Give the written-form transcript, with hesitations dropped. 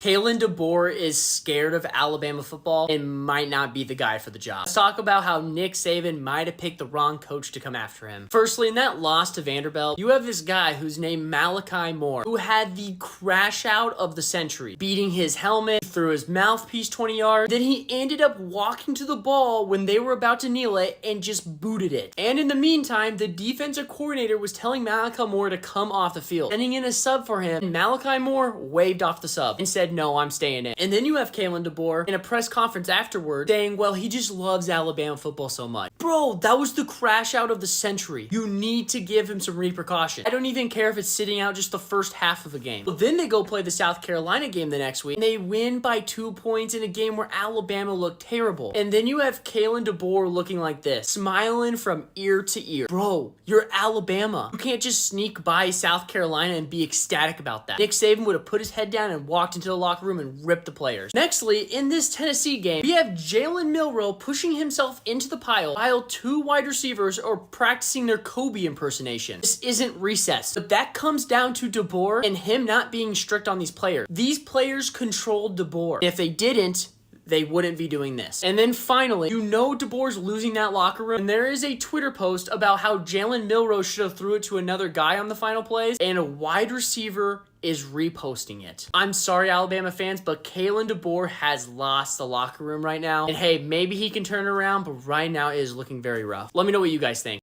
Kalen Deboer is scared of Alabama football and might not be the guy for the job. Let's talk about how Nick Saban might have picked the wrong coach to come after him. Firstly, in that loss to Vanderbilt, you have this guy who's named Malachi Moore, who had the crash out of the century, beating his helmet, threw his mouthpiece 20 yards. Then he ended up walking to the ball when they were about to kneel it and just booted it. And in the meantime, the defensive coordinator was telling Malachi Moore to come off the field, sending in a sub for him, and Malachi Moore waved off the sub and said, "No, I'm staying in." And then you have Kalen Deboer in a press conference afterward saying, well, he just loves Alabama football so much. Bro, that was the crash out of the century. You need to give him some repercussion. I don't even care if it's sitting out just the first half of a game. But then they go play the South Carolina game the next week, and they win by 2 points in a game where Alabama looked terrible. And then you have Kalen Deboer looking like this, smiling from ear to ear. Bro, you're Alabama. You can't just sneak by South Carolina and be ecstatic about that. Nick Saban would have put his head down and walked into the locker room and ripped the players. Nextly, in this Tennessee game, we have Jalen Milroe pushing himself into the pile while 2 wide receivers are practicing their Kobe impersonation. This isn't recess, but that comes down to Deboer and him not being strict on these players. These players controlled Deboer. If they didn't, they wouldn't be doing this. And then finally, you know Deboer's losing that locker room, and there is a Twitter post about how Jalen Milroe should have threw it to another guy on the final plays, and a wide receiver is reposting it. I'm sorry, Alabama fans, but Kalen Deboer has lost the locker room right now. And hey, maybe he can turn it around, but right now it is looking very rough. Let me know what you guys think.